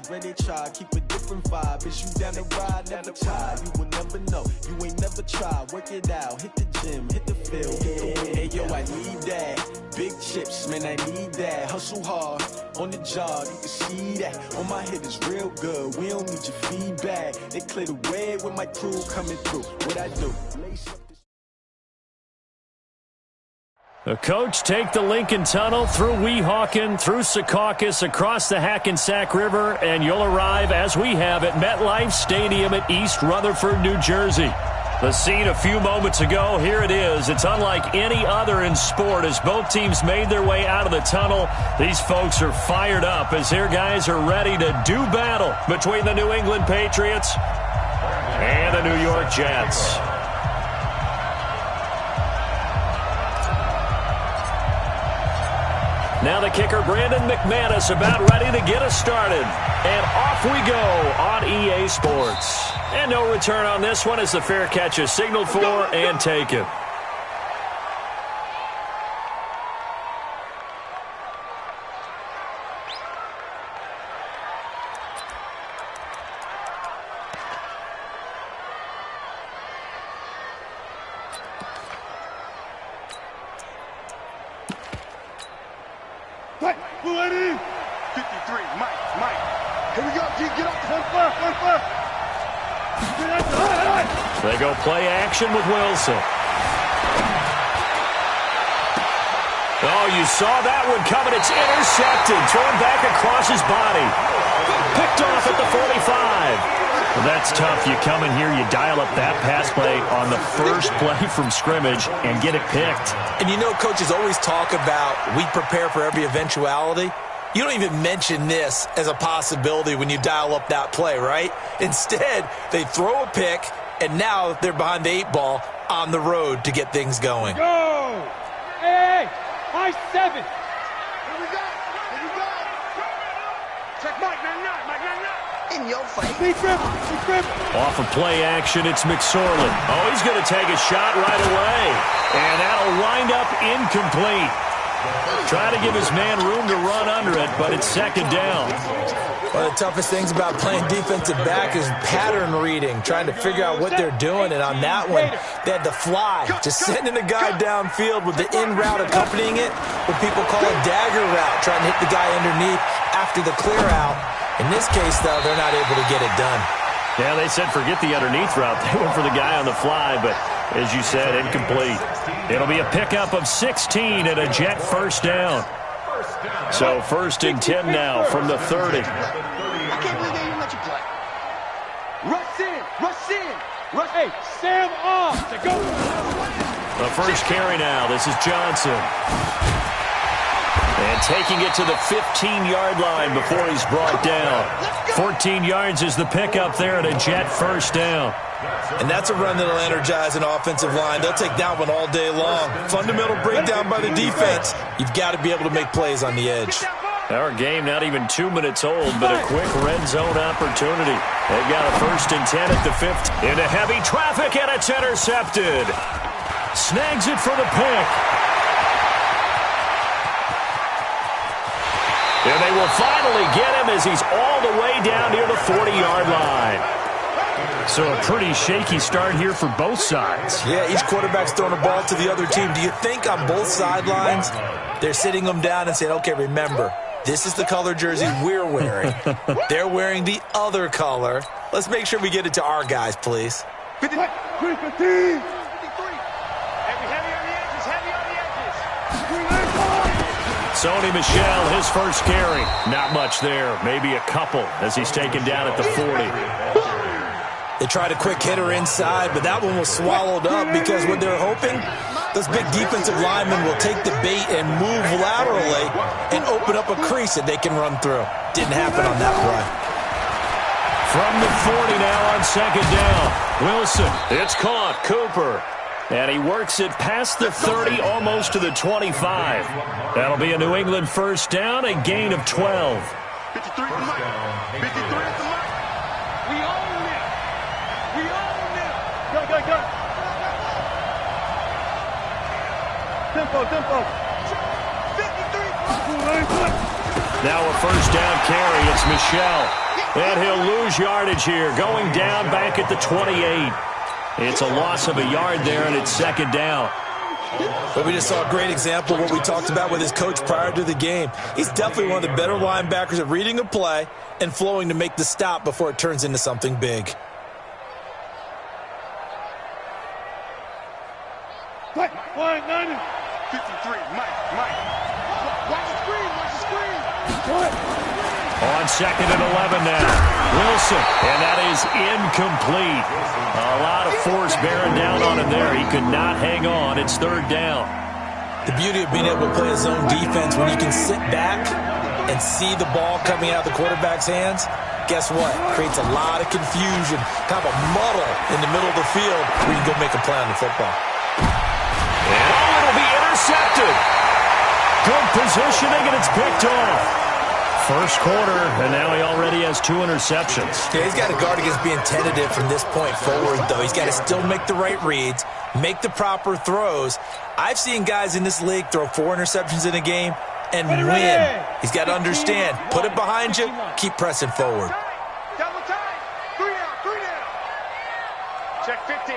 swear they try, keep a different vibe. Is you down the ride, never try. You will never know, you ain't never tried. Work it out, hit the gym, hit the field, hit the win. Hey yo, I need that. Big chips, man, I need that. Hustle hard, on the job, you can see that. On my head is real good, we don't need your feedback. They clear the way with my crew coming through. What I do? The coach take the Lincoln Tunnel through Weehawken, through Secaucus, across the Hackensack River, and you'll arrive, as we have, at MetLife Stadium at East Rutherford, New Jersey. The scene a few moments ago, here it is. It's unlike any other in sport as both teams made their way out of the tunnel. These folks are fired up as their guys are ready to do battle between the New England Patriots and the New York Jets. Now the kicker, Brandon McManus, about ready to get us started. And off we go on EA Sports. And no return on this one as the fair catch is signaled for and taken. They go play action with Wilson. Oh, you saw that one coming. It's intercepted. Thrown back across his body. Picked off at the 45. Well, that's tough. You come in here, you dial up that pass play on the first play from scrimmage and get it picked. And you know coaches always talk about we prepare for every eventuality. You don't even mention this as a possibility when you dial up that play, right? Instead, they throw a pick, and now they're behind the 8 ball on the road to get things going. Go! Hey! High 7! Here we go! Here we go! Check Mike, 99, Mike, 99! In your face! Big dribble! Big dribble! Off of play action, it's McSorley. Oh, he's going to take a shot right away. And that'll wind up incomplete. Try to give his man room to run under it, but it's second down. One of the toughest things about playing defensive back is pattern reading, trying to figure out what they're doing. And on that one, they had to fly, just sending a guy downfield with the in route accompanying it, what people call a dagger route, trying to hit the guy underneath after the clear out. In this case, though, they're not able to get it done. Yeah, they said forget the underneath route. They went for the guy on the fly, but as you said, incomplete. It'll be a pickup of 16 and a Jet first down. So 1st and 10 now from the 30. I can't believe they even let you play. Rush in! Rush in! Rush! Hey, Sam off to go. The first carry now. This is Johnson. And taking it to the 15-yard line before he's brought down. 14 yards is the pickup there and a Jet first down. And that's a run that'll energize an offensive line. They'll take that one all day long. Fundamental breakdown by the defense. You've got to be able to make plays on the edge. Our game not even 2 minutes old, but a quick red zone opportunity. They've got a 1st and 10 at the 50. Into heavy traffic, and it's intercepted. Snags it for the pick. And they will finally get him as he's all the way down near the 40-yard line. So a pretty shaky start here for both sides. Yeah, each quarterback's throwing a ball to the other team. Do you think on both sidelines they're sitting them down and saying, okay, remember, this is the color jersey we're wearing. They're wearing the other color. Let's make sure we get it to our guys, please. 53. 53. Heavy on the edges. Heavy on the edges. Sony Michel, his first carry. Not much there. Maybe a couple as he's taken down at the 40. They tried a quick hitter inside, but that one was swallowed up because what they're hoping, those big defensive linemen will take the bait and move laterally and open up a crease that they can run through. Didn't happen on that play. From the 40 now on second down. Wilson, it's caught. Cooper. And he works it past the 30, almost to the 25. That'll be a New England first down, a gain of 12. 53 at the mic. 53 at the mic. We own it. We own it. Go, go, go. Tempo, tempo. 53. Now a first down carry. It's Michel. And he'll lose yardage here, going down back at the 28. It's a loss of a yard there, and it's second down. But we just saw a great example of what we talked about with his coach prior to the game. He's definitely one of the better linebackers at reading a play and flowing to make the stop before it turns into something big. Mike, 53, Mike. Watch the screen. On second and 11 now. Wilson, and that is incomplete. A lot of force bearing down on him there. He could not hang on. It's third down. The beauty of being able to play a zone defense when you can sit back and see the ball coming out of the quarterback's hands, guess what? Creates a lot of confusion, kind of a muddle in the middle of the field where you can go make a play on the football. And it'll be intercepted. Good positioning, and it's picked off. First quarter, and now he already has 2 interceptions. Yeah, he's got to guard against being tentative from this point forward, though. He's got to still make the right reads, make the proper throws. I've seen guys in this league throw 4 interceptions in a game and win. He's got to understand, put it behind you, keep pressing forward. Double time. 3 down. Check 50.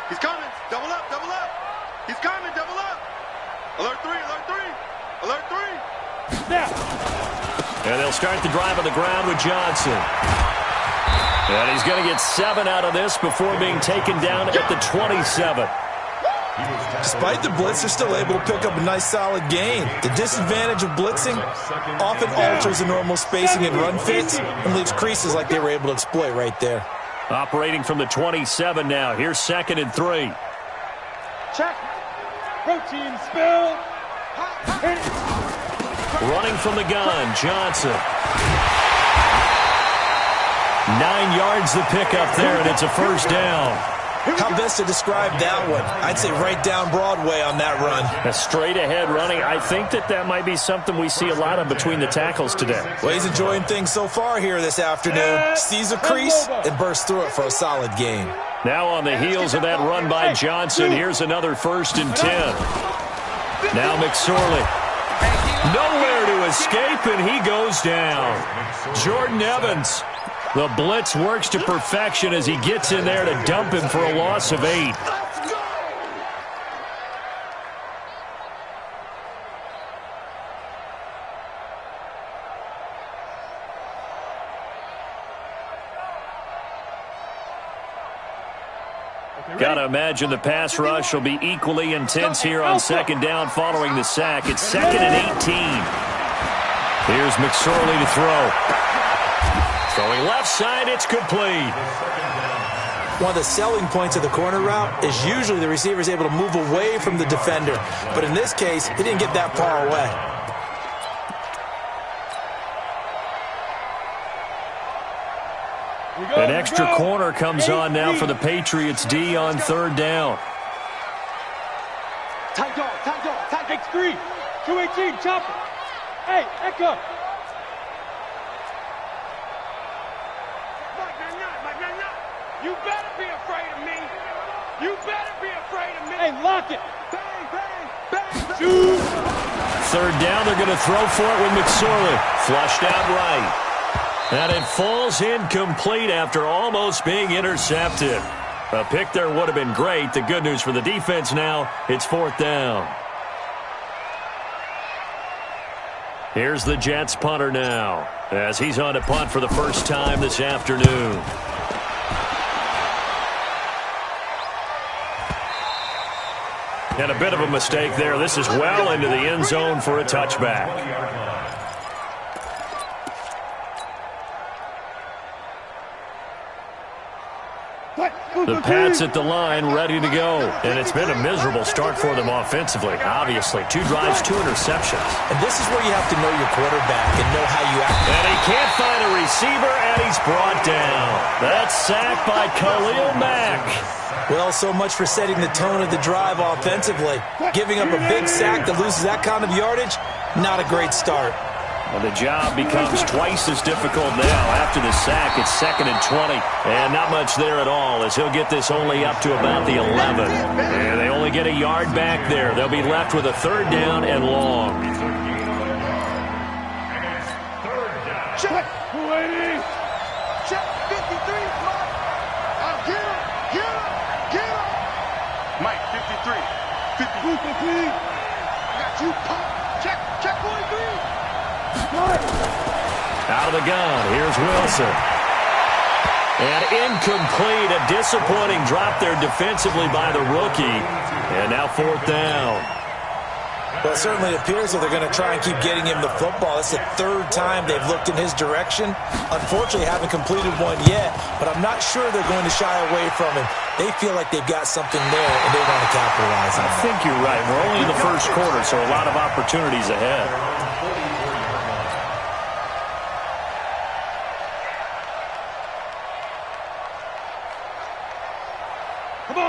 He's coming. Double up. He's coming. Double up. Alert 3. Now. And they'll start the drive on the ground with Johnson. And he's going to get 7 out of this before being taken down at the 27. Despite the blitz, they're still able to pick up a nice solid gain. The disadvantage of blitzing often alters the normal spacing and run fits and leaves creases like they were able to exploit right there. Operating from the 27 now. Here's second and 3. Check. Protein spill. Running from the gun, Johnson. 9 yards the pickup there, and it's a first down. How best to describe that one? I'd say right down Broadway on that run. A straight-ahead running. I think that might be something we see a lot of between the tackles today. Well, he's enjoying things so far here this afternoon. Sees a crease and bursts through it for a solid gain. Now on the heels of that run by Johnson, here's another 1st and 10. Now McSorley. Nowhere to escape, and he goes down. Jordan Evans. The blitz works to perfection as he gets in there to dump him for a loss of 8. Got to imagine the pass rush will be equally intense here on second down following the sack. It's 2nd and 18. Here's McSorley to throw. Throwing left side, it's complete. One of the selling points of the corner route is usually the receiver is able to move away from the defender. But in this case, he didn't get that far away. An extra corner comes on now for the Patriots D on third down. Tight dog. X3. 218, chopper. Hey, Echo. Mike, you better be afraid of me. Hey, lock it. Bang. Shoot. Third down, they're going to throw for it with McSorley. Flushed out right. And it falls incomplete after almost being intercepted. A pick there would have been great. The good news for the defense now, it's 4th down. Here's the Jets punter now as he's on to punt for the first time this afternoon. And a bit of a mistake there. This is well into the end zone for a touchback. The Pats at the line, ready to go. And it's been a miserable start for them offensively. Obviously, 2 drives, 2 interceptions. And this is where you have to know your quarterback and know how you act. And he can't find a receiver, and he's brought down. That's sacked by Khalil Mack. Well, so much for setting the tone of the drive offensively. Giving up a big sack that loses that kind of yardage, not a great start. Well, the job becomes twice as difficult now. After the sack, it's 2nd and 20. And not much there at all as he'll get this only up to about the 11. And they only get a yard back there. They'll be left with a 3rd down and long. Check. 280. Check. 53. Mike. Get him. Get him. Get him. Mike, 53. 53. I got you, pop. Check. Check 43. Out of the gun. Here's Wilson. And incomplete. A disappointing drop there defensively by the rookie. And now 4th down. Well, it certainly appears that they're going to try and keep getting him the football. It's the 3rd time they've looked in his direction. Unfortunately, haven't completed one yet, but I'm not sure they're going to shy away from him. They feel like they've got something there, and they want to capitalize on it. I think you're right. We're only in the first quarter, so a lot of opportunities ahead.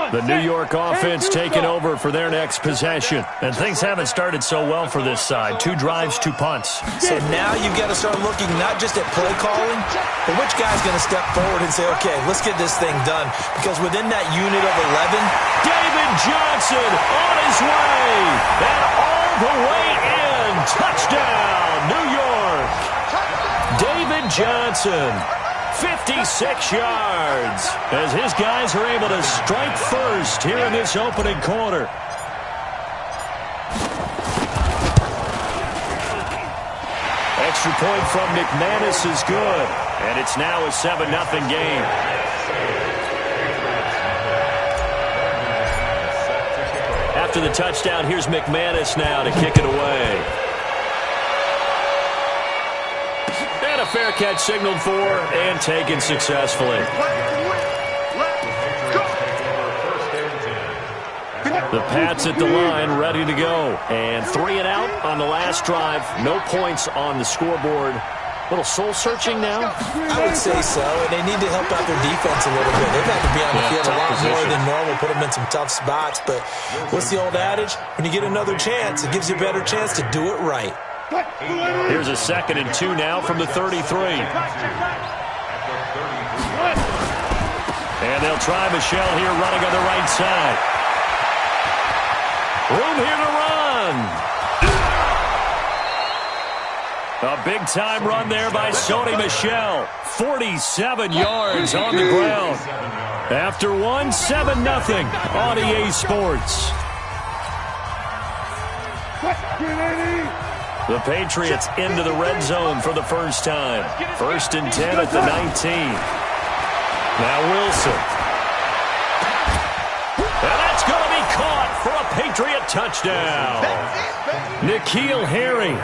The New York offense taking over for their next possession. And things haven't started so well for this side. 2 drives, 2 punts. So now you've got to start looking not just at play calling, but which guy's going to step forward and say, okay, let's get this thing done. Because within that unit of 11, David Johnson on his way. And all the way in. Touchdown, New York. David Johnson. 56 yards as his guys are able to strike first here in this opening quarter. Extra point from McManus is good, and it's now a 7-0 game. After the touchdown, here's McManus now to kick it away. Fair catch signaled for and taken successfully. The Pats at the line ready to go. And 3 and out on the last drive. No points on the scoreboard. Little soul searching now? I would say so, and they need to help out their defense a little bit. They've had to be on the field a lot more than normal, put them in some tough spots. But what's the old adage? When you get another chance, it gives you a better chance to do it right. Here's a 2nd and 2 now from the 33. And they'll try Michelle here running on the right side. Room here to run. A big-time run there by Sony Michel. 47 yards on the ground. After 1, 7-0 on EA Sports. The Patriots into the red zone for the first time. 1st and 10 at the 19. Now Wilson. And that's going to be caught for a Patriot touchdown. N'Keal Harry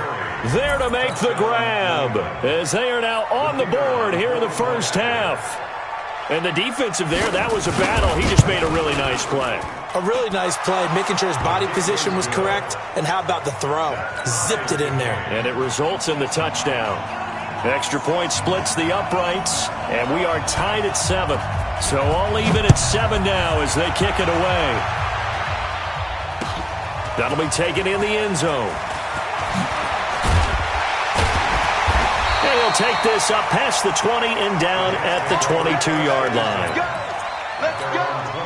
there to make the grab as they are now on the board here in the first half. And the defensive there, that was a battle. He just made a really nice play. A really nice play, making sure his body position was correct. And how about the throw? Zipped it in there. And it results in the touchdown. Extra point splits the uprights, and we are tied at 7. So all even at 7 now as they kick it away. That'll be taken in the end zone. And he'll take this up past the 20 and down at the 22-yard line. Let's go.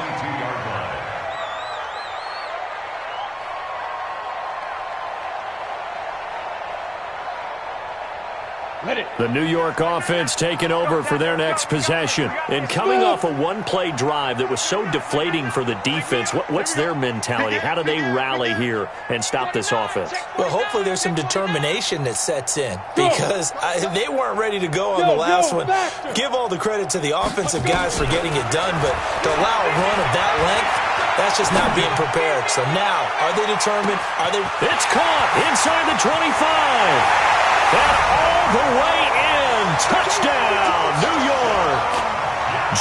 The New York offense taking over for their next possession. And coming off a one-play drive that was so deflating for the defense, what's their mentality? How do they rally here and stop this offense? Well, hopefully there's some determination that sets in because they weren't ready to go on the last one. Give all the credit to the offensive guys for getting it done, but to allow a run of that length, that's just not being prepared. So now, are they determined? Are they? It's caught inside the 25. And all the way in. Touchdown, New York.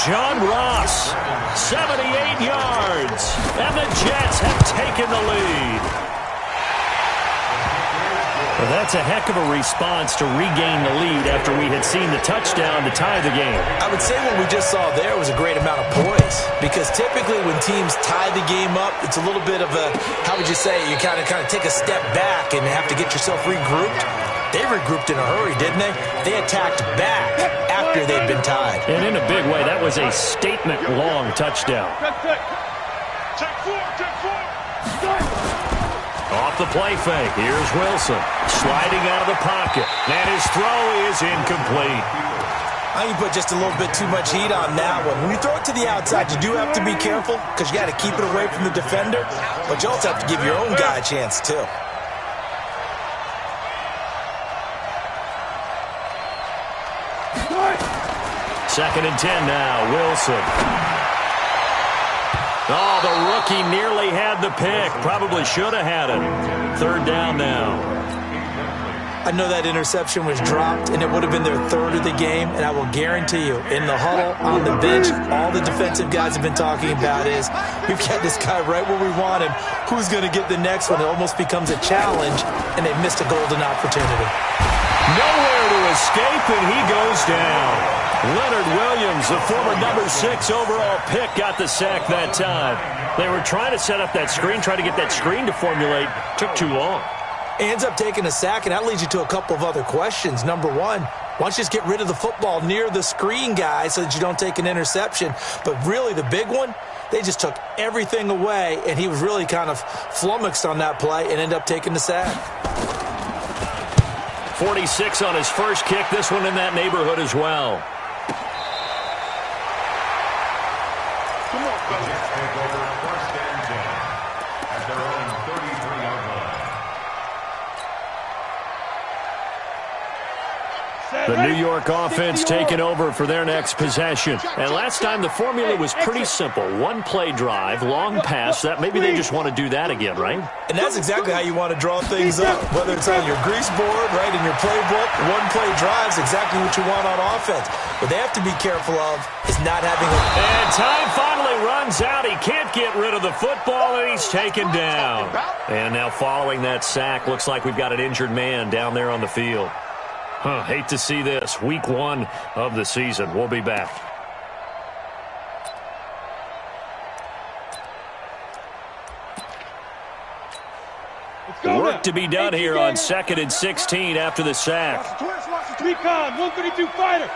John Ross, 78 yards. And the Jets have taken the lead. Well, that's a heck of a response to regain the lead after we had seen the touchdown to tie the game. I would say what we just saw there was a great amount of poise because typically when teams tie the game up, it's a little bit of a, how would you say, you kind of take a step back and have to get yourself regrouped. They regrouped in a hurry, didn't they? They attacked back after they'd been tied. And in a big way, that was a statement-long touchdown. Check 4, check 4. Off off the play fake. Here's Wilson sliding out of the pocket. And his throw is incomplete. I think you put just a little bit too much heat on that one. When you throw it to the outside, you do have to be careful because you got to keep it away from the defender. But you also have to give your own guy a chance, too. Second and 10 now. Wilson. Oh, the rookie nearly had the pick. Probably should have had it. Third down now. I know that interception was dropped, and it would have been their third of the game, and I will guarantee you, in the huddle, on the bench, all the defensive guys have been talking about is, we've got this guy right where we want him. Who's going to get the next one? It almost becomes a challenge, and they've missed a golden opportunity. Nowhere to escape, and he goes down. Leonard Williams, the former number 6 overall pick, got the sack that time. They were trying to set up that screen, trying to get that screen to formulate. Took too long. Ends up taking a sack, and that leads you to a couple of other questions. Number one, why don't you just get rid of the football near the screen guy so that you don't take an interception? But really, the big one, they just took everything away, and he was really kind of flummoxed on that play and ended up taking the sack. 46 on his first kick. This one in that neighborhood as well. The New York offense taking over for their next possession. And last time the formula was pretty simple. One play drive, long pass. That maybe they just want to do that again, right? And that's exactly how you want to draw things up. Whether it's on your grease board, right, in your playbook, one play drive is exactly what you want on offense. What they have to be careful of is not having a... And time finally runs out. He can't get rid of the football, and he's taken down. And now following that sack, looks like we've got an injured man down there on the field. Hate to see this. Week 1 of the season. We'll be back. Work to be done here on 2nd and 16 after the sack. Recon, 132 fighter.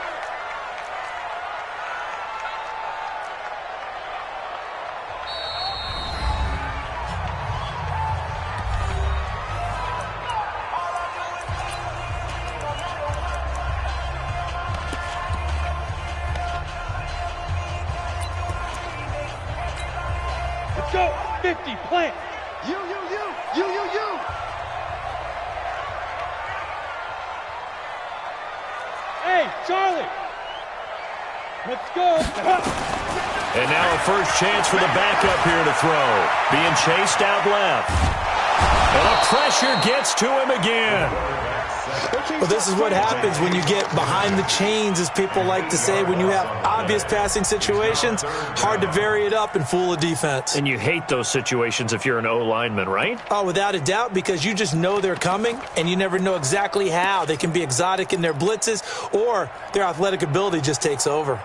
Go, 50, plant. You. Hey, Charlie. Let's go. And now a first chance for the backup here to throw. Being chased out left. And the pressure gets to him again. Well, this is what happens when you get behind the chains, as people like to say. When you have obvious passing situations, hard to vary it up and fool a defense. And you hate those situations if you're an O-lineman, right? Oh, without a doubt, because you just know they're coming, and you never know exactly how. They can be exotic in their blitzes, or their athletic ability just takes over.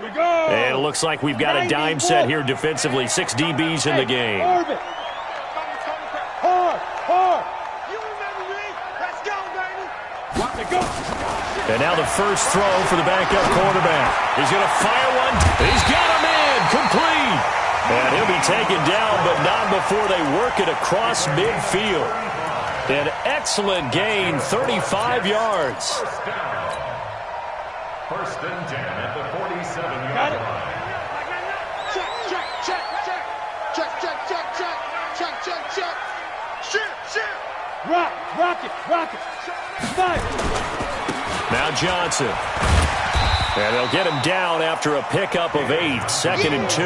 We go. And it looks like we've got a dime set here defensively. 6 DBs in the game. Orbit. Hard. You remember me? Let's go, baby. Watch it go. And now the first throw for the backup quarterback. He's going to fire one. He's got him in. Complete. And he'll be taken down, but not before they work it across midfield. An excellent gain, 35 yards. First and 10 at the 47-yard line. Check. Shoot. Rock it. Fire. Now Johnson. And they'll get him down after a pickup of 8. 2nd and 2.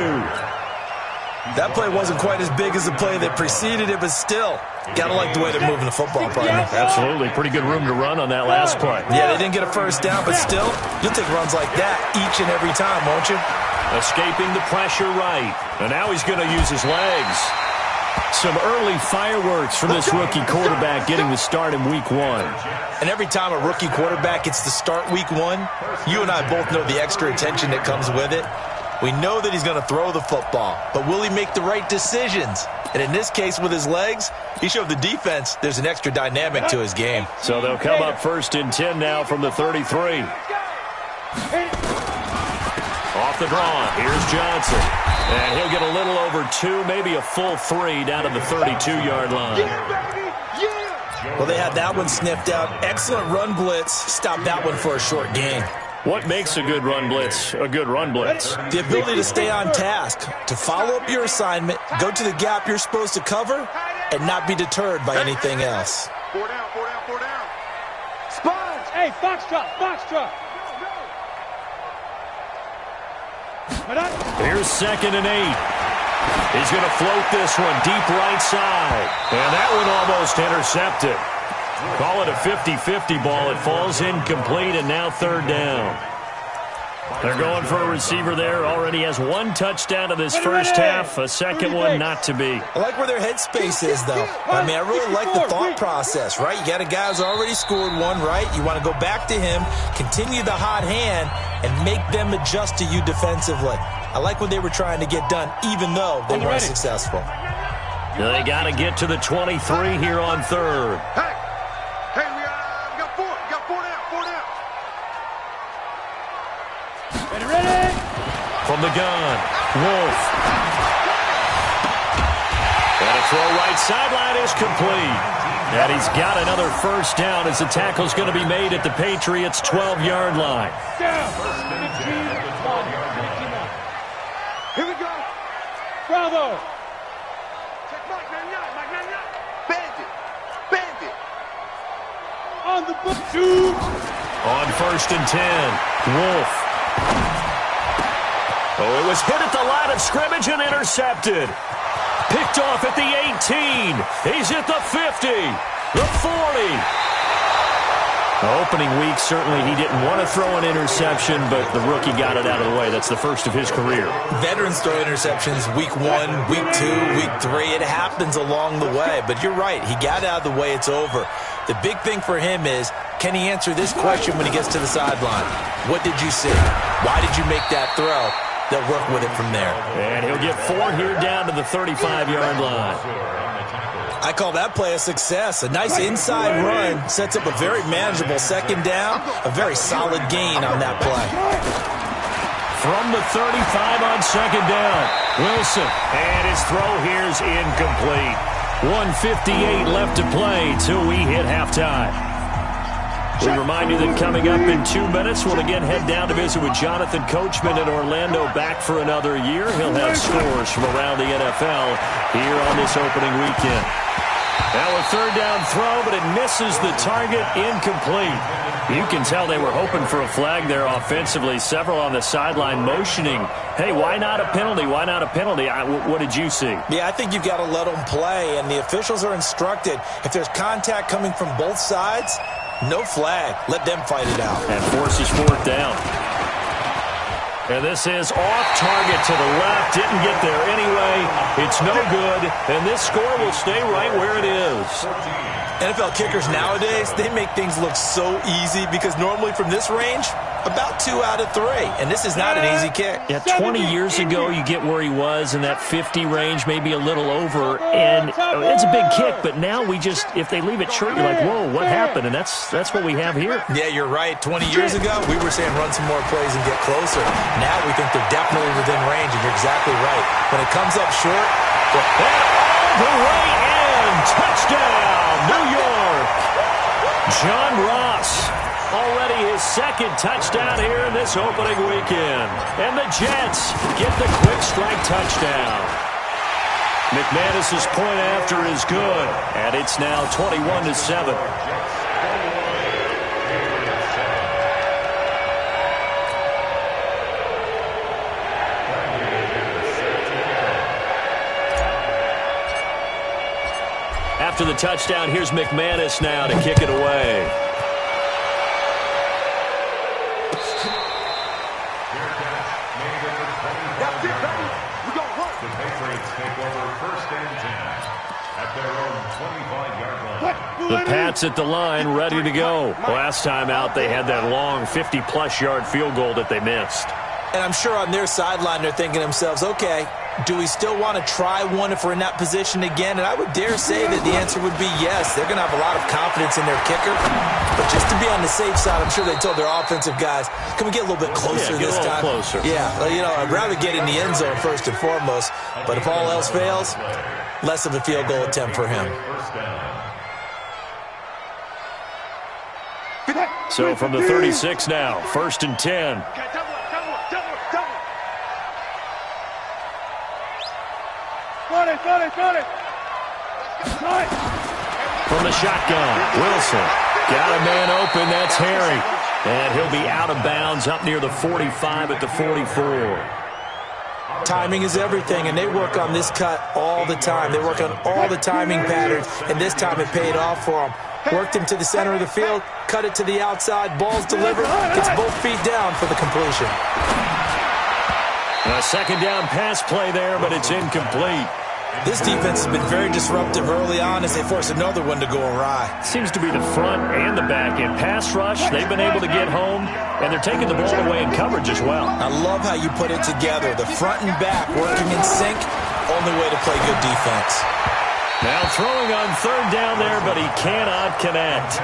That play wasn't quite as big as the play that preceded it, but still, gotta like the way they're moving the football, partner. Absolutely. Pretty good room to run on that last play. Yeah, they didn't get a first down, but still, you'll take runs like that each and every time, won't you? Escaping the pressure right. And now he's going to use his legs. Some early fireworks from this rookie quarterback getting the start in week 1. And every time a rookie quarterback gets to start week 1, you and I both know the extra attention that comes with it. We know that he's going to throw the football, but will he make the right decisions? And in this case, with his legs, he showed the defense there's an extra dynamic to his game. So they'll come up 1st and 10 now from the 33. Off the draw, here's Johnson. And he'll get a little over 2, maybe a full 3 down to the 32-yard line. Well, they had that one sniffed out. Excellent run blitz. Stop that one for a short gain. What makes a good run blitz a good run blitz? The ability to stay on task, to follow up your assignment, go to the gap you're supposed to cover, and not be deterred by anything else. 4 down, 4 down, 4 down. Sponge! Hey, foxtrot, foxtrot. Here's 2nd and 8. He's going to float this one deep right side. And that one almost intercepted. Call it a 50-50 ball. It falls incomplete, and now 3rd down. They're going for a receiver there. Already has 1 touchdown to this first half. A second one not to be. I like where their headspace is, though. I mean, I really like the thought process, right? You got a guy who's already scored 1, right? You want to go back to him, continue the hot hand, and make them adjust to you defensively. I like what they were trying to get done, even though they weren't successful. They got to get to the 23 here on 3rd. Hey, we got 4. We got 4 down, 4 down. Ready? From the gun, Wolf. And a throw right sideline is complete. And he's got another first down as the tackle's going to be made at the Patriots' 12-yard line. Down. 15. Here we go. Bravo. Check Mike 99. Mike 99. Bandit. Bandit. On the book. 2. On 1st and 10, Wolf. Oh, it was hit at the line of scrimmage and intercepted. Picked off at the 18. He's at the 50, the 40. The opening week, certainly he didn't want to throw an interception, but the rookie got it out of the way. That's the first of his career. Veterans throw interceptions week 1, week 2, week 3. It happens along the way, but you're right. He got out of the way. It's over. The big thing for him is, can he answer this question when he gets to the sideline? What did you see? Why did you make that throw? They'll work with it from there. And he'll get 4 here down to the 35-yard line. I call that play a success. A nice inside run sets up a very manageable 2nd down, a very solid gain on that play. From the 35 on 2nd down, Wilson. And his throw here is incomplete. 1:58 left to play till we hit halftime. We remind you that coming up in 2 minutes, we'll again head down to visit with Jonathan Coachman in Orlando, back for another year. He'll have scores from around the NFL here on this opening weekend. Now a 3rd down throw, but it misses the target, incomplete. You can tell they were hoping for a flag there offensively. Several on the sideline motioning, hey, why not a penalty? Why not a penalty? What did you see? Yeah, I think you've got to let them play, and the officials are instructed, if there's contact coming from both sides, no flag. Let them fight it out. And forces 4th down. And this is off target to the left. Didn't get there anyway. It's no good. And this score will stay right where it is. NFL kickers nowadays, they make things look so easy because normally from this range, about 2 out of 3. And this is not an easy kick. Yeah, 20 years ago, you get where he was in that 50 range, maybe a little over. And it's a big kick, but now we just, if they leave it short, you're like, whoa, what happened? And that's what we have here. Yeah, you're right. 20 years ago, we were saying run some more plays and get closer. Now we think they're definitely within range, and you're exactly right. When it comes up short, all the way in. Touchdown, New York. John Ross. Already his 2nd touchdown here in this opening weekend. And the Jets get the quick strike touchdown. McManus's point after is good, and it's now 21-7. After the touchdown, here's McManus now to kick it away. The Patriots take over 1st and 10 at their own 25-yard line. The Pats at the line, ready to go. Last time out, they had that long 50-plus yard field goal that they missed. And I'm sure on their sideline they're thinking to themselves, okay, Do we still want to try one if we're in that position again? And I would dare say that the answer would be yes. They're going to have a lot of confidence in their kicker. But just to be on the safe side, I'm sure they told their offensive guys, can we get a little bit closer this time? Closer. Yeah, I'd rather get in the end zone first and foremost. But if all else fails, less of a field goal attempt for him. So from the 36 now, 1st and 10. Got it. From the shotgun, Wilson. Got a man open, that's Harry. And he'll be out of bounds up near the 45 at the 44. Timing is everything, and they work on this cut all the time. They work on all the timing patterns, and this time it paid off for them. Worked him to the center of the field, cut it to the outside, ball's delivered, gets both feet down for the completion. A second down pass play there, but it's incomplete. This defense has been very disruptive early on as they force another one to go awry. Seems to be the front and the back end. Pass rush, they've been able to get home, and they're taking the ball away in coverage as well. I love how you put it together. The front and back working in sync, only way to play good defense. Now throwing on 3rd down there, but he cannot connect.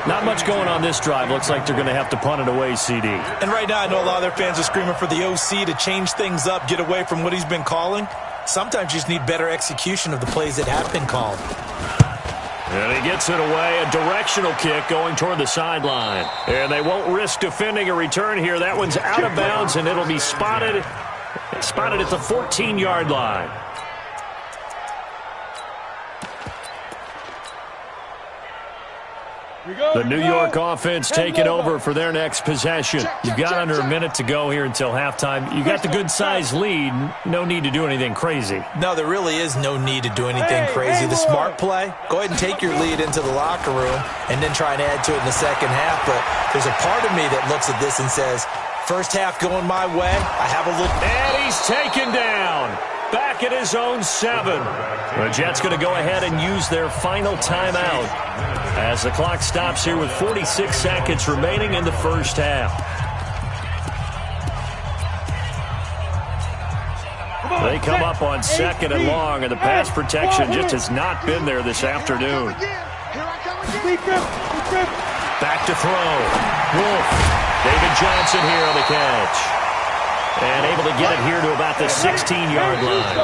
Not much going on this drive. Looks like they're going to have to punt it away, CD. And right now I know a lot of their fans are screaming for the OC to change things up, get away from what he's been calling. Sometimes you just need better execution of the plays that have been called. And he gets it away. A directional kick going toward the sideline. And they won't risk defending a return here. That one's out of bounds, and it'll be spotted at the 14-yard line. The New York offense taking over for their next possession. You've got under a minute to go here until halftime. You got the good-sized lead. No need to do anything crazy. No, there really is no need to do anything crazy. The smart play, go ahead and take your lead into the locker room and then try and add to it in the second half. But there's a part of me that looks at this and says, first half going my way, I have a little... And he's taken down. Back at his own 7. The Jets going to go ahead and use their final timeout as the clock stops here with 46 seconds remaining in the first half. They come up on 2nd and long, and the pass protection just has not been there this afternoon. Back to throw. Wolf. David Johnson here on the catch. And able to get it here to about the 16-yard line.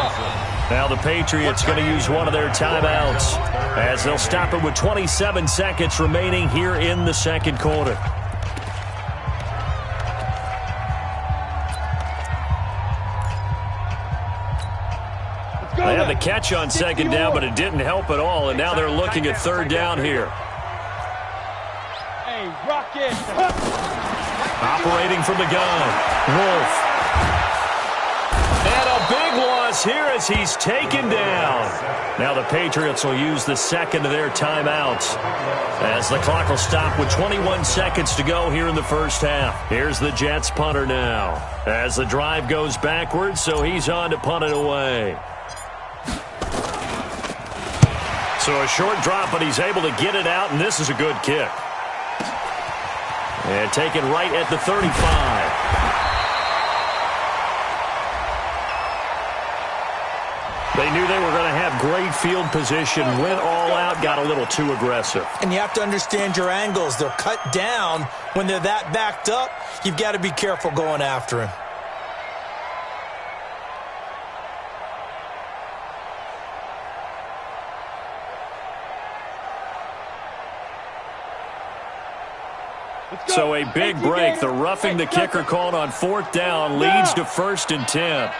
Now the Patriots going to use one of their timeouts as they'll stop it with 27 seconds remaining here in the second quarter. They had the catch on 2nd down, but it didn't help at all, and now they're looking at 3rd down here. Hey, Rocket. Operating from the gun, Wolf. And a big loss here as he's taken down. Now the Patriots will use the second of their timeouts as the clock will stop with 21 seconds to go here in the first half. Here's the Jets punter now as the drive goes backwards, so he's on to punt it away. So a short drop, but he's able to get it out, and this is a good kick. And taken right at the 35. They knew they were going to have great field position, went all out, got a little too aggressive. And you have to understand your angles. They're cut down. When they're that backed up, you've got to be careful going after him. So a big break. The roughing the kicker called on 4th down leads to 1st and 10.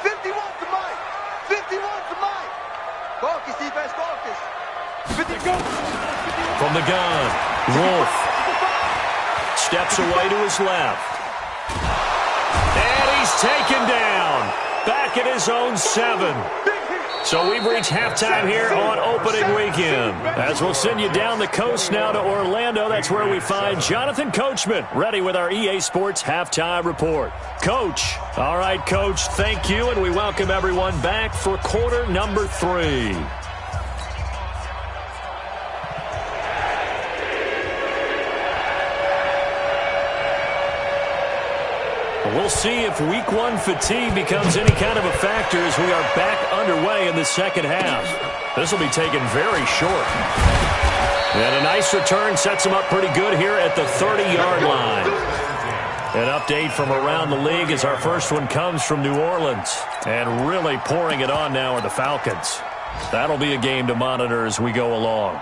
51 to Mike. 51 to Mike. Focus, defense, focus. 50 go. From the gun, Wolf steps away to his left. And he's taken down. Back at his own 7. So we've reached halftime here on opening weekend. As we'll send you down the coast now to Orlando, that's where we find Jonathan Coachman, ready with our EA Sports Halftime Report. Coach. All right, Coach, thank you, and we welcome everyone back for quarter number 3. we'll see if week one fatigue becomes any kind of a factor as we are back underway in the second half. This will be taken very short. And a nice return sets him up pretty good here at the 30-yard line. An update from around the league as our first one comes from New Orleans. And really pouring it on now are the Falcons. That'll be a game to monitor as we go along.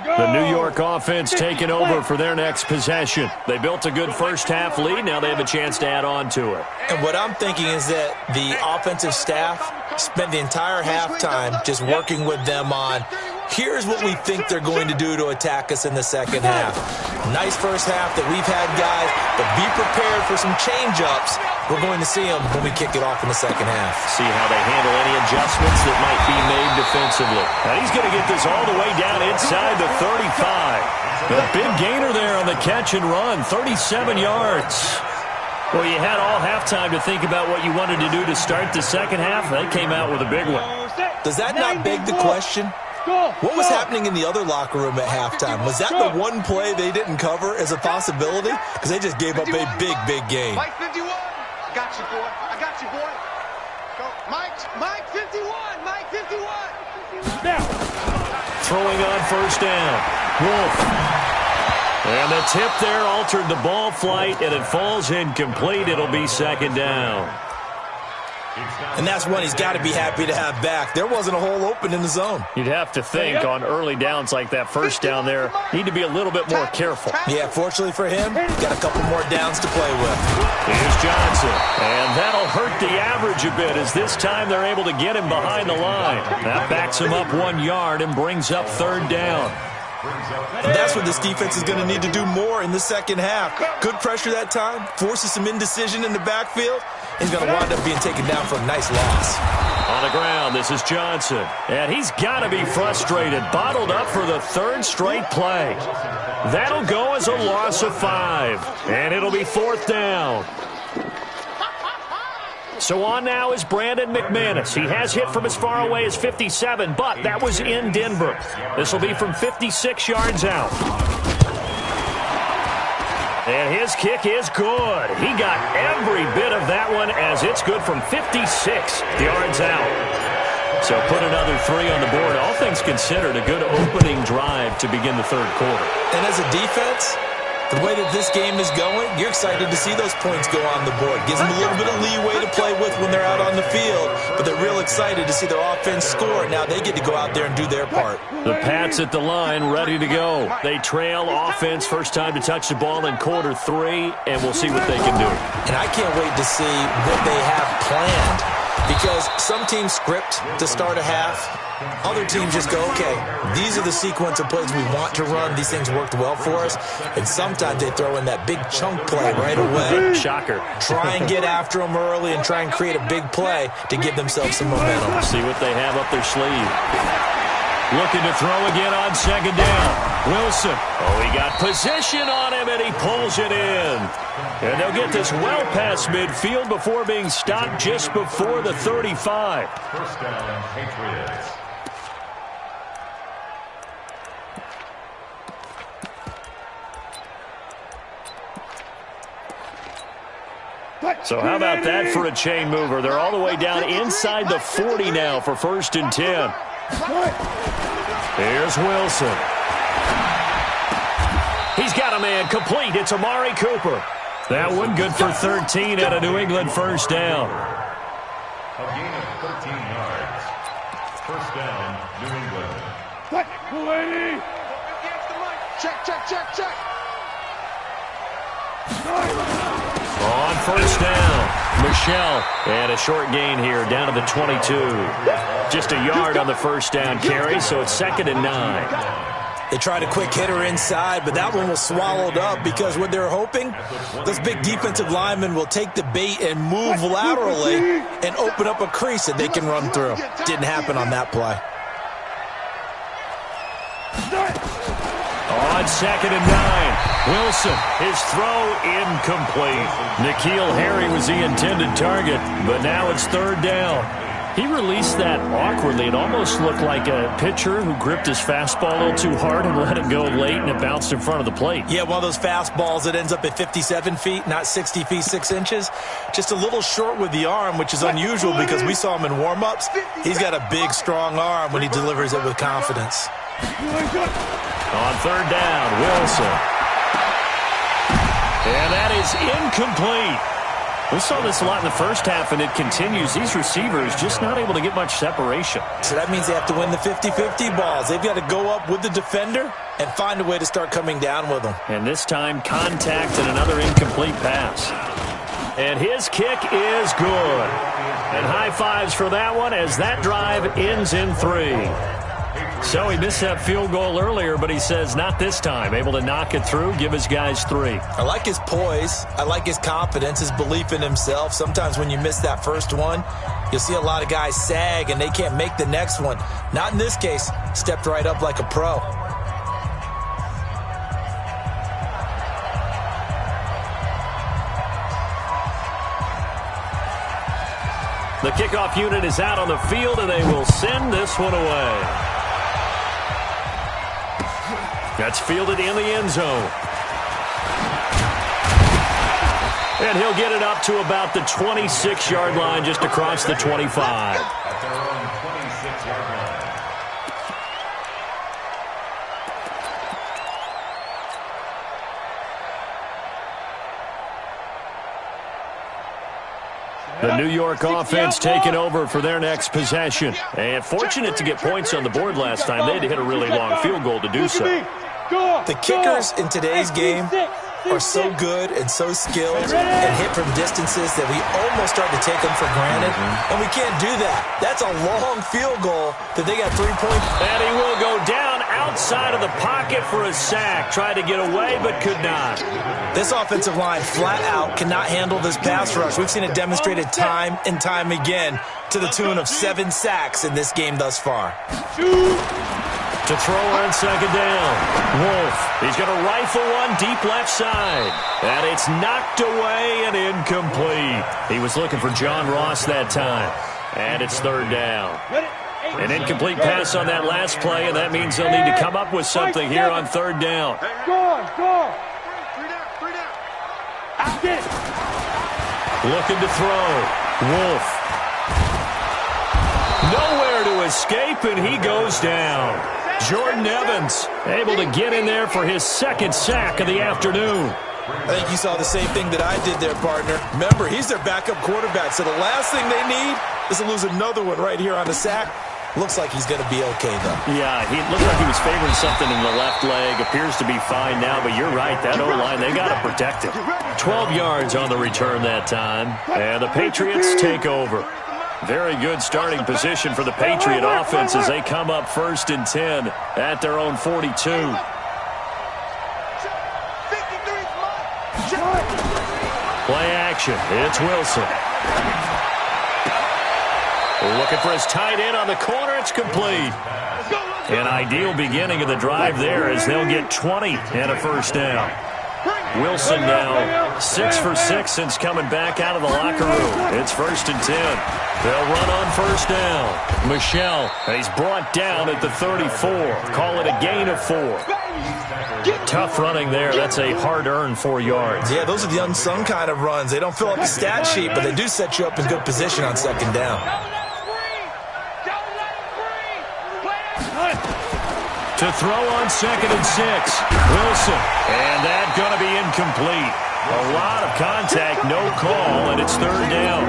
The New York offense taking over for their next possession. They built a good first-half lead. Now they have a chance to add on to it. And what I'm thinking is that the offensive staff spent the entire halftime just working with them on, here's what we think they're going to do to attack us in the second half. Nice first half that we've had, guys, but be prepared for some change-ups. We're going to see them when we kick it off in the second half. See how they handle any adjustments that might be made defensively. And he's going to get this all the way down inside the 35. A big gainer there on the catch and run, 37 yards. Well, you had all halftime to think about what you wanted to do to start the second half. They came out with a big one. Does that not beg the question? What was happening in the other locker room at halftime? Was that the one play they didn't cover as a possibility? Because they just gave up a big, big gain. Mike 51. I got you, boy. I got you, boy. Go. Mike 51. Mike 51. Now. Throwing on first down. Wolf. And the tip there altered the ball flight, and it falls incomplete. It'll be second down. And that's one he's got to be happy to have back. There wasn't a hole open in the zone. You'd have to think on early downs like that first down there, need to be a little bit more careful. Yeah, fortunately for him, got a couple more downs to play with. Here's Johnson. And that'll hurt the average a bit as this time they're able to get him behind the line. That backs him up 1 yard and brings up third down. And that's what this defense is going to need to do more in the second half. Good pressure that time, forces some indecision in the backfield. He's going to wind up being taken down for a nice loss. On the ground, this is Johnson. And he's got to be frustrated. Bottled up for the third straight play. That'll go as a loss of 5. And it'll be fourth down. So on now is Brandon McManus. He has hit from as far away as 57, but that was in Denver. This will be from 56 yards out. And his kick is good. He got every bit of that one as it's good from 56 yards out. So put another 3 on the board. All things considered, a good opening drive to begin the third quarter. And as a defense, the way that this game is going, you're excited to see those points go on the board. Gives them a little bit of leeway to play with when they're out on the field, but they're real excited to see their offense score. Now they get to go out there and do their part. The Pats at the line, ready to go. They trail offense, first time to touch the ball in quarter 3, and we'll see what they can do. And I can't wait to see what they have planned, because some teams script to start a half. Other teams just go, okay, these are the sequence of plays we want to run. These things worked well for us. And sometimes they throw in that big chunk play right away. Shocker. Try and get after them early and try and create a big play to give themselves some momentum. See what they have up their sleeve. Looking to throw again on second down. Wilson. Oh, he got position on him, and he pulls it in. And they'll get this well past midfield before being stopped just before the 35. First down, Patriots. So how about that for a chain mover? They're all the way down inside the 40 now for first and 10. Here's Wilson. He's got a man complete. It's Amari Cooper. That one good for 13 at a New England first down. A gain of 13 yards. First down, New England. Check. On first down, Michelle. And a short gain here, down to the 22. Just a yard on the first down carry, so it's 2nd and 9. They tried a quick hitter inside, but that one was swallowed up because what they're hoping, those big defensive linemen will take the bait and move laterally and open up a crease that they can run through. Didn't happen on that play. On 2nd and 9, Wilson, his throw incomplete. N'Keal Harry was the intended target, but now it's third down. He released that awkwardly. It almost looked like a pitcher who gripped his fastball a little too hard and let it go late, and it bounced in front of the plate. Yeah, one of those fastballs that ends up at 57 feet, not 60 feet, 6 inches. Just a little short with the arm, which is unusual because we saw him in warm-ups. He's got a big, strong arm when he delivers it with confidence. On third down, Wilson. And that is incomplete. We saw this a lot in the first half, and it continues. These receivers just not able to get much separation. So that means they have to win the 50-50 balls. They've got to go up with the defender and find a way to start coming down with them. And this time, contact and another incomplete pass. And his kick is good. And high fives for that one as that drive ends in 3. So he missed that field goal earlier, but he says not this time. Able to knock it through, give his guys 3. I like his poise. I like his confidence, his belief in himself. Sometimes when you miss that first one, you'll see a lot of guys sag and they can't make the next one. Not in this case. Stepped right up like a pro. The kickoff unit is out on the field, and they will send this one away. That's fielded in the end zone. And he'll get it up to about the 26-yard line, just across the 25. At their own 26-yard line. The New York offense taking over for their next possession. And fortunate to get points on the board last time. They had to hit a really long field goal to do so. The kickers in today's game are so good and so skilled and hit from distances that we almost start to take them for granted. And we can't do that. That's a long field goal that they got 3 points. And he will go down outside of the pocket for a sack. Tried to get away, but could not. This offensive line flat out cannot handle this pass rush. We've seen it demonstrated time and time again to the tune of 7 sacks in this game thus far. To throw on second down. Wolf. He's going to rifle one deep left side. And it's knocked away and incomplete. He was looking for John Ross that time. And it's third down. An incomplete pass on that last play, and that means they'll need to come up with something here on third down. Looking to throw. Wolf. Nowhere to escape, and he goes down. Jordan Evans able to get in there for his second sack of the afternoon. I think you saw the same thing that I did there, partner. Remember, he's their backup quarterback, so the last thing they need is to lose another one right here on the sack. Looks like he's going to be okay, though. Yeah, he looked like he was favoring something in the left leg. Appears to be fine now, but you're right. That O-line, they got to protect him. 12 yards on the return that time, and the Patriots take over. Very good starting position for the Patriot offense as they come up 1st and 10 at their own 42. Play action. It's Wilson. Looking for his tight end on the corner. It's complete. An ideal beginning of the drive there as they'll get 20 and a first down. Wilson now 6 for 6 since coming back out of the locker room. It's 1st and 10. They'll run on first down. Michelle, he's brought down at the 34. Call it a gain of 4. Tough running there. That's a hard-earned 4 yards. Yeah, those are the unsung kind of runs. They don't fill up the stat sheet, but they do set you up in good position on second down. To throw on 2nd and 6. Wilson. And that's going to be incomplete. A lot of contact, no call, and it's third down.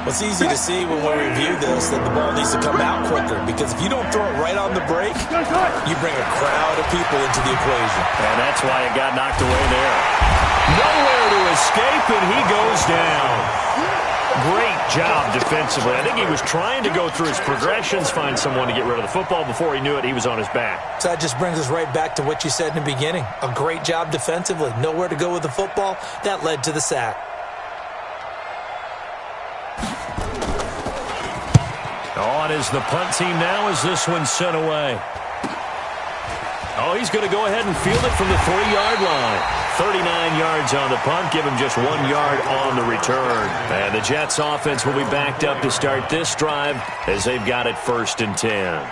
It's easy to see when we review this that the ball needs to come out quicker, because if you don't throw it right on the break, you bring a crowd of people into the equation. And that's why it got knocked away there. Nowhere to escape, and he goes down. Great job defensively. I think he was trying to go through his progressions, find someone to get rid of the football. Before he knew it, he was on his back. So that just brings us right back to what you said in the beginning. A great job defensively. Nowhere to go with the football. That led to the sack. On is the punt team now as this one's sent away. Oh, he's going to go ahead and field it from the 3-yard line. 39 yards on the punt, give him just 1 yard on the return. And the Jets offense will be backed up to start this drive as they've got it 1st and 10.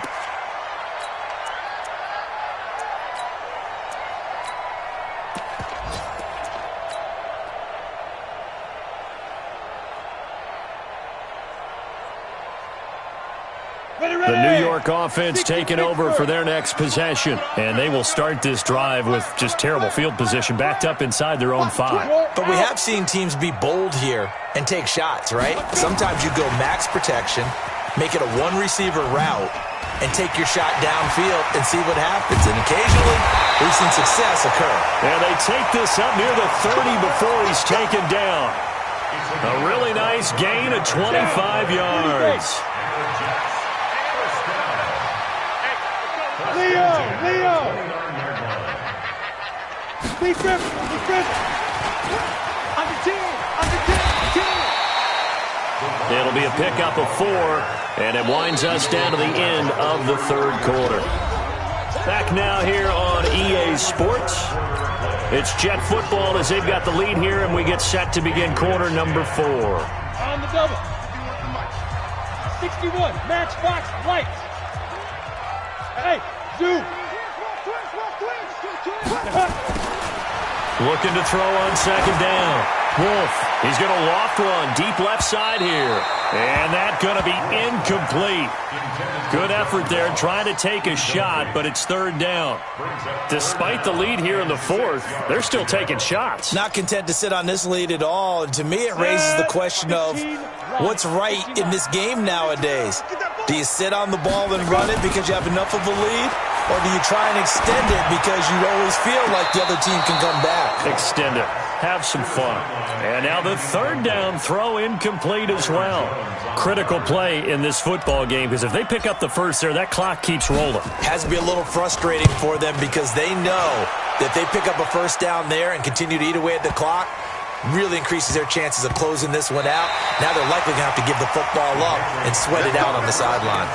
The New York offense taking over for their next possession. And they will start this drive with just terrible field position, backed up inside their own 5. But we have seen teams be bold here and take shots, right? Sometimes you go max protection, make it a one-receiver route, and take your shot downfield and see what happens. And occasionally, we've seen success occur. And they take this up near the 30 before he's taken down. A really nice gain of 25 yards. Leo! Be grip! Under 10! It'll be a pickup of 4, and it winds us down to the end of the 3rd quarter. Back now here on EA Sports. It's Jet football as they've got the lead here, and we get set to begin quarter number 4. On the double. 61, match box, lights. Hey, Zoo. Looking to throw on 2nd down. Wolf, he's going to loft one deep left side here. And that's going to be incomplete. Good effort there trying to take a shot, but it's 3rd down. Despite the lead here in the 4th, they're still taking shots. Not content to sit on this lead at all. And to me, it raises the question of what's right in this game nowadays. Do you sit on the ball and run it because you have enough of a lead? Or do you try and extend it because you always feel like the other team can come back? Extend it. Have some fun. And now the 3rd down throw incomplete as well. Critical play in this football game because if they pick up the 1st there, that clock keeps rolling. Has to be a little frustrating for them because they know that they pick up a 1st down there and continue to eat away at the clock, really increases their chances of closing this one out. Now they're likely going to have to give the football up and sweat it out on the sideline.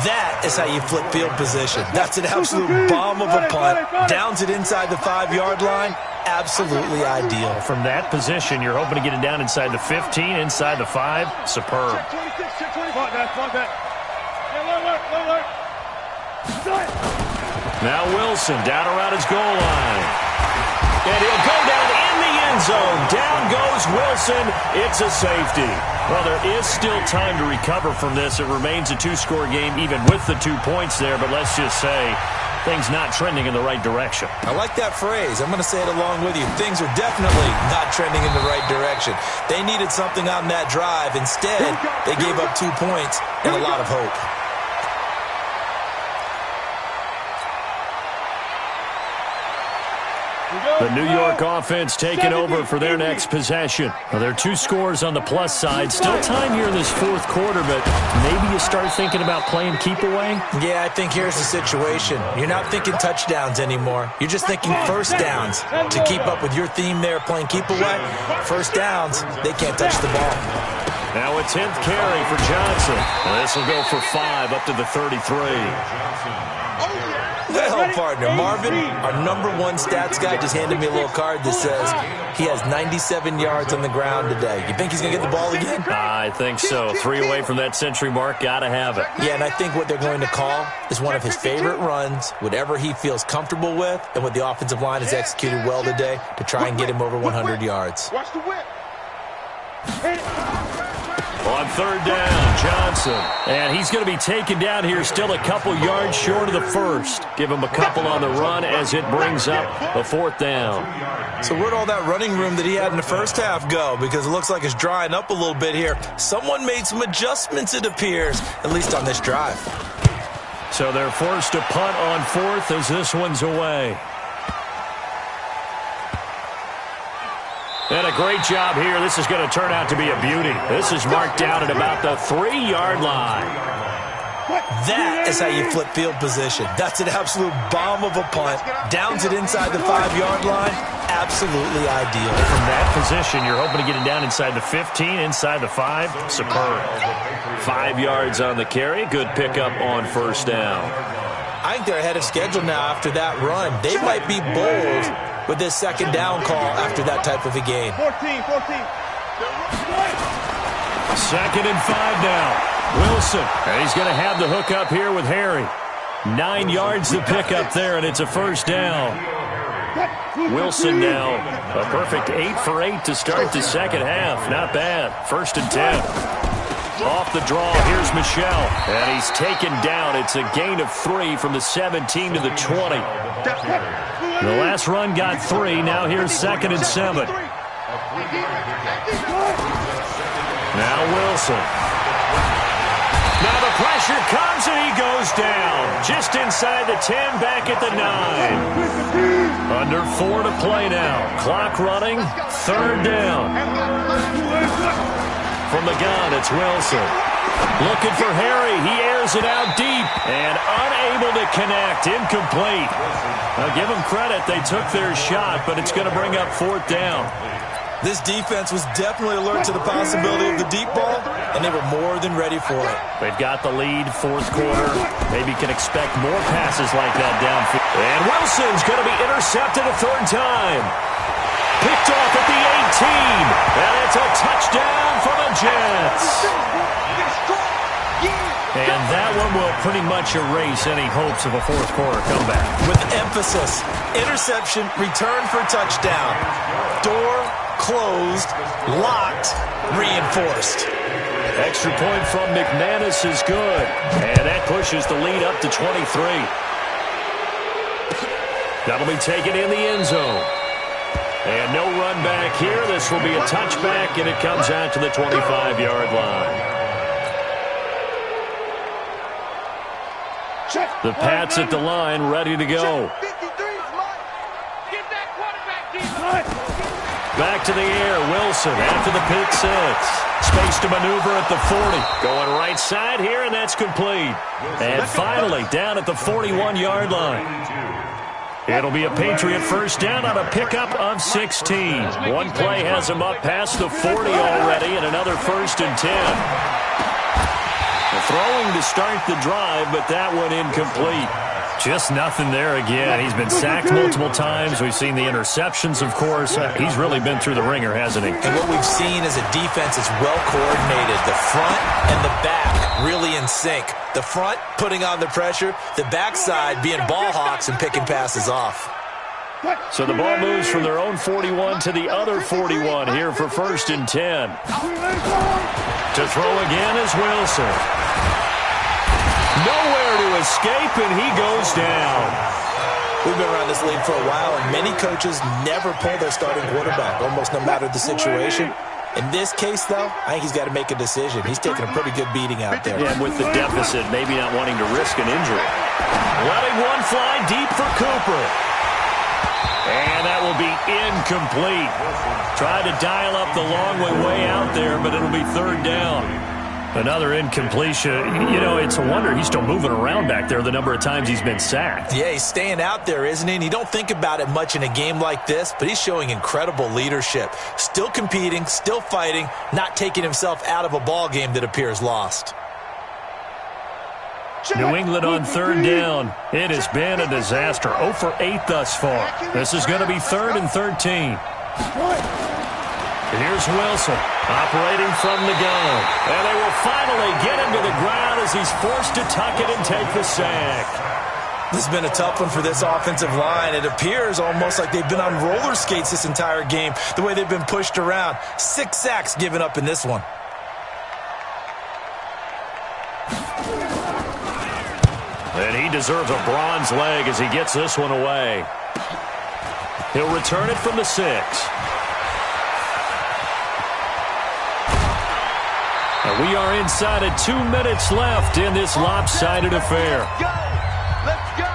That is how you flip field position. That's an absolute bomb of a punt. Downs it inside the 5-yard line. Absolutely ideal. From that position, you're hoping to get it down inside the 15, inside the 5. Superb. Now Wilson down around his goal line. And he'll go down in the end zone. Down goes Wilson. It's a safety. Well, there is still time to recover from this. It remains a 2-score game even with the 2 points there. But let's just say things not trending in the right direction. I like that phrase. I'm going to say it along with you. Things are definitely not trending in the right direction. They needed something on that drive. Instead, they gave up 2 points and a lot of hope. The New York offense taking over for their next possession. Well, there are 2 scores on the plus side. Still time here in this 4th quarter, but maybe you start thinking about playing keep away? Yeah, I think here's the situation. You're not thinking touchdowns anymore. You're just thinking 1st downs. To keep up with your theme there, playing keep away, 1st downs, they can't touch the ball. Now a 10th carry for Johnson. Well, this will go for 5 up to the 33. Well, partner, Marvin, our #1 stats guy, just handed me a little card that says he has 97 yards on the ground today. You think he's going to get the ball again? I think so. 3 away from that century mark. Got to have it. Yeah, and I think what they're going to call is one of his favorite runs, whatever he feels comfortable with, and what the offensive line has executed well today to try and get him over 100 yards. Watch the whip. Hit it. On 3rd down, Johnson. And he's going to be taken down here still a couple yards short of the 1st. Give him a couple on the run as it brings up a 4th down. So where'd all that running room that he had in the 1st half go? Because it looks like it's drying up a little bit here. Someone made some adjustments, it appears, at least on this drive. So they're forced to punt on 4th as this one's away. And a great job here. This is going to turn out to be a beauty. This is marked down at about the 3-yard line. That is how you flip field position. That's an absolute bomb of a punt. Downs it inside the 5-yard line. Absolutely ideal. From that position, you're hoping to get it down inside the 15, inside the 5. Superb. 5 yards on the carry. Good pickup on 1st down. I think they're ahead of schedule now after that run. They might be bold with this second down call after that type of a game. 14. Second and 5 now. Wilson, and he's going to have the hook up here with Harry. 9 yards to pick up there, and it's a first down. Wilson now, a perfect 8 for 8 to start the second half. Not bad. First and 10. Off the draw, here's Michel, and he's taken down. It's a gain of 3 from the 17 to the 20. The last run got 3. Now here's second and 7. Now Wilson. Now the pressure comes, and he goes down. Just inside the 10, back at the 9. Under 4 to play now. Clock running, third down. From the gun, it's Wilson. Looking for Harry. He airs it out deep and unable to connect. Incomplete. Now give them credit. They took their shot, but it's going to bring up fourth down. This defense was definitely alert to the possibility of the deep ball, and they were more than ready for it. They've got the lead, fourth quarter. Maybe can expect more passes like that downfield. And Wilson's going to be intercepted a third time. Picked off at the 18. And it's a touchdown for the Jets. And that one will pretty much erase any hopes of a fourth quarter comeback. With emphasis, interception, return for touchdown. Door closed, locked, reinforced. Extra point from McManus is good. And that pushes the lead up to 23. That'll be taken in the end zone. And no run back here. This will be a touchback, and it comes out to the 25-yard line. The Pats at the line, ready to go. Back to the air, Wilson after the pick six. Space to maneuver at the 40. Going right side here, and that's complete. And finally, down at the 41-yard line. It'll be a Patriot first down on a pickup of 16. One play has him up past the 40 already, and another first and 10. Throwing to start the drive, but that one incomplete. Just nothing there again. He's been sacked multiple times. We've seen the interceptions, of course. He's really been through the ringer, hasn't he? And what we've seen is a defense is well coordinated. The front and the back really in sync. The front putting on the pressure, the backside being ball hawks and picking passes off. So the ball moves from their own 41 to the other 41 here for first and 10. To throw again is Wilson. Nowhere to escape, and he goes down. We've been around this league for a while, and many coaches never pull their starting quarterback, almost no matter the situation. In this case, though, I think he's got to make a decision. He's taking a pretty good beating out there. Yeah, with the deficit, maybe not wanting to risk an injury. Letting one fly deep for Cooper. And that will be incomplete. Tried to dial up the long way out there, but it'll be third down. Another incompletion. You know, it's a wonder he's still moving around back there the number of times he's been sacked. Yeah, he's staying out there, isn't he? And you don't think about it much in a game like this, but he's showing incredible leadership. Still competing, still fighting, not taking himself out of a ball game that appears lost. New England on third down. It has been a disaster. 0 for 8 thus far. This is going to be third and 13. And here's Wilson operating from the gun. And they will finally get him to the ground as he's forced to tuck it and take the sack. This has been a tough one for this offensive line. It appears almost like they've been on roller skates this entire game, the way they've been pushed around. 6 sacks given up in this one. And he deserves a bronze leg as he gets this one away. He'll return it from the 6. And we are inside of 2 minutes left in this lopsided affair. Let's go!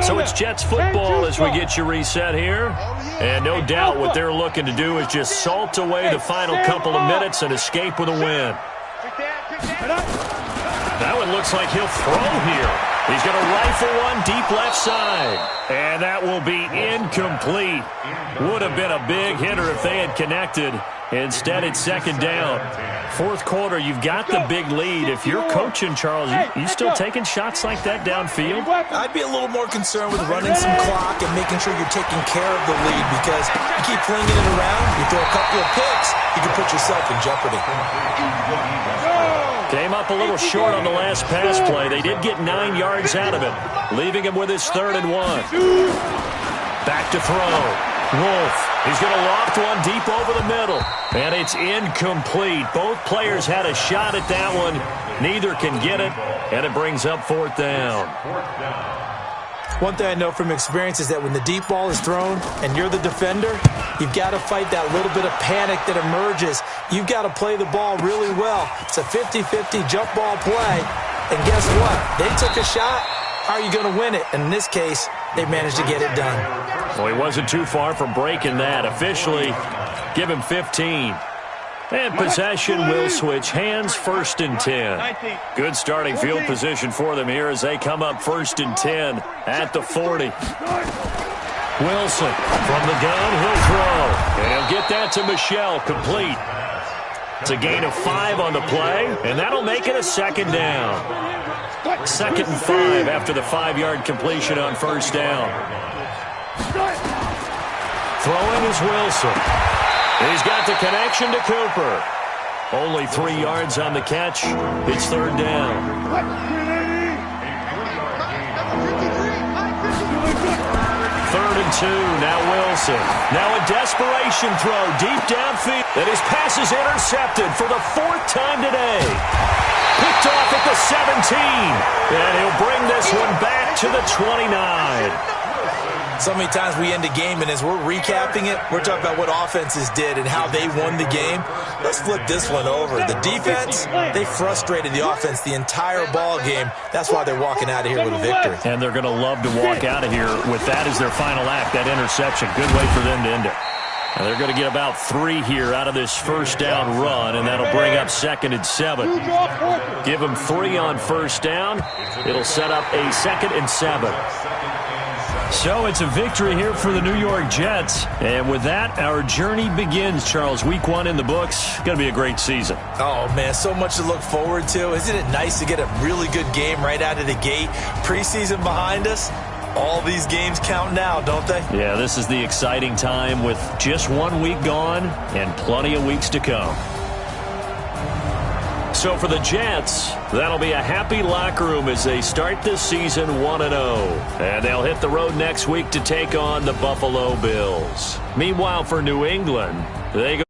So it's Jets football as we get you reset here. And no doubt what they're looking to do is just salt away the final couple of minutes and escape with a win. That one looks like he'll throw here. He's going to rifle one deep left side. And that will be incomplete. Would have been a big hitter if they had connected. Instead, it's second down. Fourth quarter, you've got the big lead. If you're coaching, Charles, you still taking shots like that downfield? I'd be a little more concerned with running some clock and making sure you're taking care of the lead, because you keep flinging it around, you throw a couple of picks, you can put yourself in jeopardy. Came up a little short on the last pass play. They did get 9 yards out of it, leaving him with his 3rd and 1. Back to throw. Wolf. He's going to loft one deep over the middle. And it's incomplete. Both players had a shot at that one. Neither can get it. And it brings up 4th down. One thing I know from experience is that when the deep ball is thrown and you're the defender, you've got to fight that little bit of panic that emerges. You've got to play the ball really well. It's a 50-50 jump ball play. And guess what? They took a shot. How are you going to win it? And in this case, they managed to get it done. Well, he wasn't too far from breaking that. Officially, give him 15. And possession will switch hands, 1st and 10. Good starting field position for them here as they come up 1st and 10 at the 40. Wilson from the gun, he'll throw. And he'll get that to Michel, complete. It's a gain of 5 on the play, and that'll make it a 2nd down. 2nd and 5 after the 5-yard completion on 1st down. Throwing is Wilson. He's got the connection to Cooper. Only 3 yards on the catch. It's 3rd down. 3rd and 2. Now Wilson. Now a desperation throw deep downfield. And his pass is intercepted for the 4th time today. Picked off at the 17. And he'll bring this one back to the 29. So many times we end a game, and as we're recapping it, we're talking about what offenses did and how they won the game. Let's flip this one over. The defense, they frustrated the offense the entire ball game. That's why they're walking out of here with a victory. And they're going to love to walk out of here with that as their final act, that interception. Good way for them to end it. And they're going to get about 3 here out of this 1st down run, and that'll bring up 2nd and 7. Give them 3 on 1st down. It'll set up a 2nd and 7. So it's a victory here for the New York Jets. And with that, our journey begins, Charles. Week 1 in the books. Going to be a great season. Oh, man, so much to look forward to. Isn't it nice to get a really good game right out of the gate? Preseason behind us. All these games count now, don't they? Yeah, this is the exciting time with just 1 week gone and plenty of weeks to come. So for the Jets, that'll be a happy locker room as they start this season 1-0. And they'll hit the road next week to take on the Buffalo Bills. Meanwhile, for New England, they go